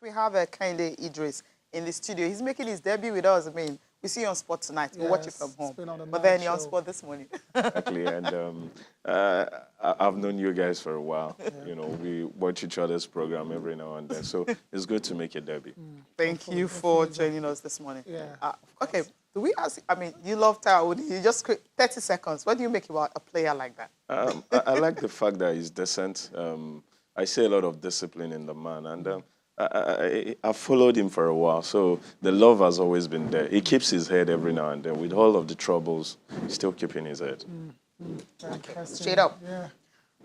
we have Kinde Idris in the studio. He's making his debut with us. I mean, we see you on Sport tonight. We watch it from home. But then you're on Sport this morning. Exactly, and I've known you guys for a while. Yeah. You know, we watch each other's program every now and then, so it's good to make a debut. Thank you for joining us this morning. Yeah. Okay, do we ask, I mean, you love Taiwo. You just 30 seconds. What do you make about a player like that? I like the fact that he's decent. I see a lot of discipline in the man, and I've followed him for a while, so the love has always been there. He keeps his head every now and then. With all of the troubles, he's still keeping his head. Okay. Straight up. Yeah.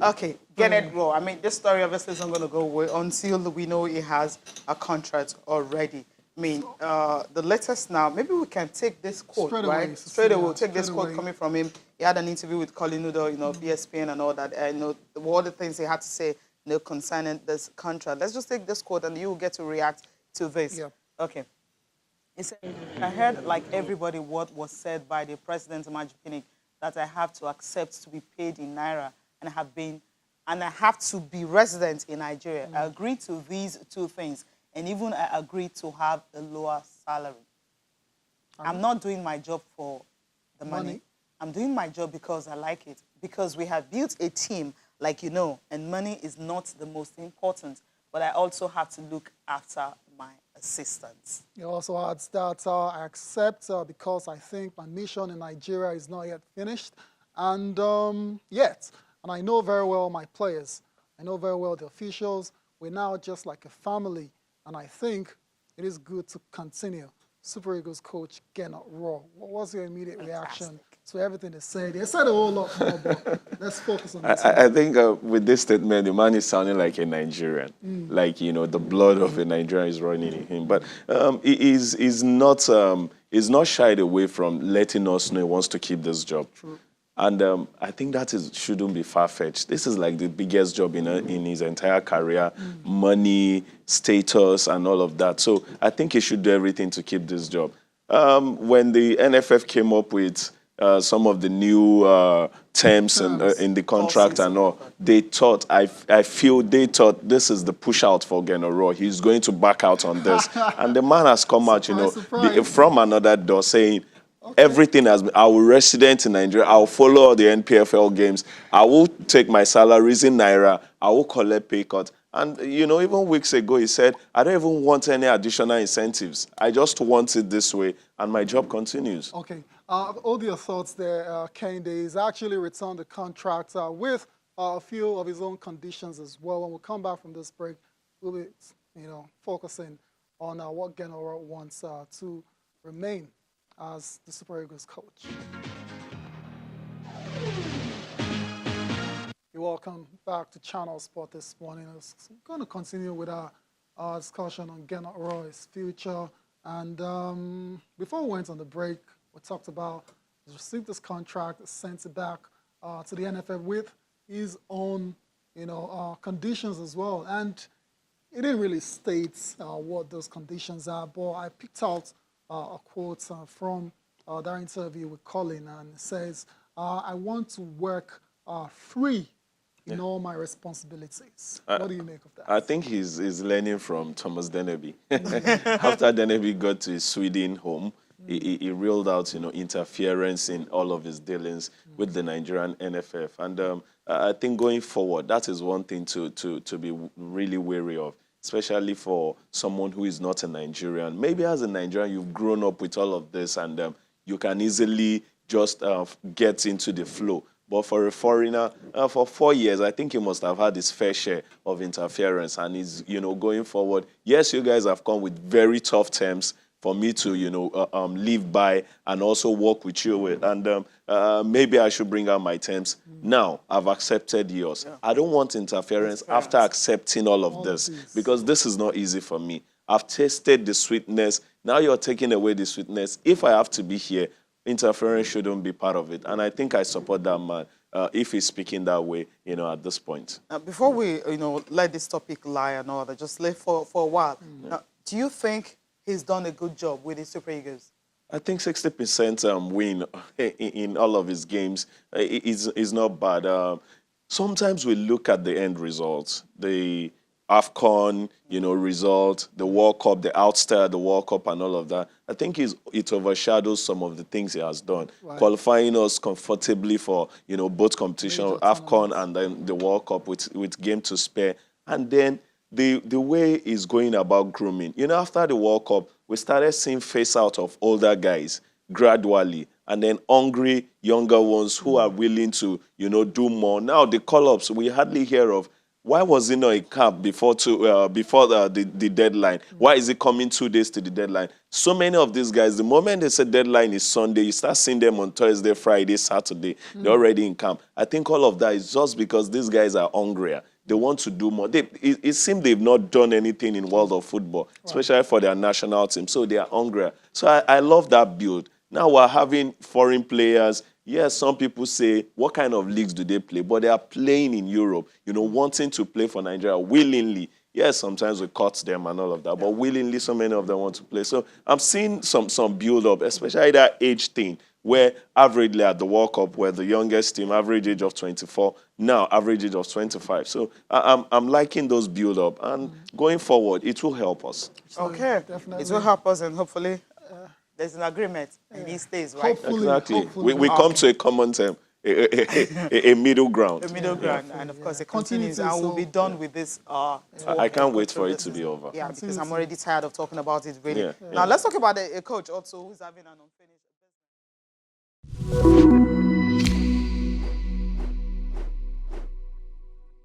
Okay, Rohr. I mean, this story obviously isn't going to go away until we know he has a contract already. I mean, the latest now, maybe we can take this quote, right? Straight away, we'll take this quote coming from him. He had an interview with Colin Nudo, you know, ESPN and all that. And, you know, all the things he had to say, you know, concerning this contract. Let's just take this quote and you will get to react to this. Yeah. Okay. He said, I heard, like everybody, what was said by the president of Majipinic, that I have to accept to be paid in Naira and I have to be resident in Nigeria. I agree to these two things. And even I agree to have a lower salary. I'm not doing my job for the money. I'm doing my job because I like it. Because we have built a team, like you know, and money is not the most important. But I also have to look after my assistants. He also adds that I accept because I think my mission in Nigeria is not yet finished. And yet, and I know very well my players. I know very well the officials. We're now just like a family. And I think it is good to continue. Super Eagles coach Rohr. What was your immediate reaction to everything they said? They said a whole lot more, but let's focus on this. I think with this statement, the man is sounding like a Nigerian. Like, you know, the blood of a Nigerian is running in him. But he's not shied away from letting us know he wants to keep this job. True. And I think that shouldn't be far-fetched. This is like the biggest job in his entire career, money, status, and all of that. So I think he should do everything to keep this job. When the NFF came up with some of the new terms in the contract and all, they thought, I feel they thought this is the push-out for Rohr. He's going to back out on this. And the man has come out, you know, from another door saying, everything has been, I will resident in Nigeria, I will follow all the NPFL games, I will take my salaries in Naira, I will collect pay cut. And, you know, even weeks ago, he said, I don't even want any additional incentives. I just want it this way, and my job continues. Okay. All your thoughts there, Kinde, is actually returned the contract with a few of his own conditions as well. When we come back from this break, we'll be, you know, focusing on what Rohr wants to remain as the Super Eagles coach. You're welcome back to Channel Sport this morning. I'm going to continue with our discussion on Rohr's future. And before we went on the break, we talked about he's received this contract, sent it back to the NFF with his own, you know, conditions as well. And it didn't really state what those conditions are, but I picked out a quote from that interview with Colin, and it says, I want to work free in all my responsibilities. What do you make of that? I think he's learning from Thomas Dennerby. After Dennerby got to his Sweden home, he reeled out, you know, interference in all of his dealings with the Nigerian NFF. And I think going forward, that is one thing to be really wary of, especially for someone who is not a Nigerian. Maybe as a Nigerian, you've grown up with all of this, and you can easily just get into the flow. But for a foreigner, for 4 years, I think he must have had his fair share of interference. And he's, you know, going forward, yes, you guys have come with very tough terms for me to, you know, live by and also work with you with. And maybe I should bring out my terms. Now, I've accepted yours. Yeah. I don't want interference after accepting all of this, because this is not easy for me. I've tasted the sweetness. Now you're taking away the sweetness. If I have to be here, interference shouldn't be part of it. And I think I support that man if he's speaking that way, you know, at this point. Before we, you know, let this topic lie and all that, just live for a while. Now, do you think he's done a good job with the Super Eagles? I think 60% win in all of his games is not bad. Sometimes we look at the end results. The AFCON, result, the World Cup, the outstay, the World Cup and all of that. I think it overshadows some of the things he has done, qualifying us comfortably for, both competition, Major AFCON tournaments. and then the World Cup with game to spare. And then the way he's going about grooming. After the World Cup, we started seeing face out of older guys gradually, and then hungry younger ones who are willing to, do more. Now the call-ups we hardly hear of. Why was it not a camp before the deadline? Why is it coming 2 days to the deadline? So many of these guys, the moment they say deadline is Sunday, you start seeing them on Thursday, Friday, Saturday. They're already in camp. I think all of that is just because these guys are hungrier. They want to do more. It seems they've not done anything in world of football, especially for their national team. So they are hungrier. So I love that build. Now we're having foreign players. Yes, some people say, what kind of leagues do they play? But they are playing in Europe, wanting to play for Nigeria willingly. Yes, sometimes we cut them and all of that, but willingly, so many of them want to play. So I'm seeing some build-up, especially that age thing, where averagely at the World Cup, where the youngest team, average age of 24, now average age of 25. So I'm liking those build-up, and going forward, it will help us. Okay, Definitely. it will help us, and hopefully there's an agreement in these days, right? Exactly. Hopefully. We come to a common term, a middle ground. The middle ground, and of course it continues, Continuity, and we'll be done with this. I can't wait for it to be over. Yeah, because I'm already tired of talking about it, really. Yeah. Now let's talk about a coach also who's having an unfinished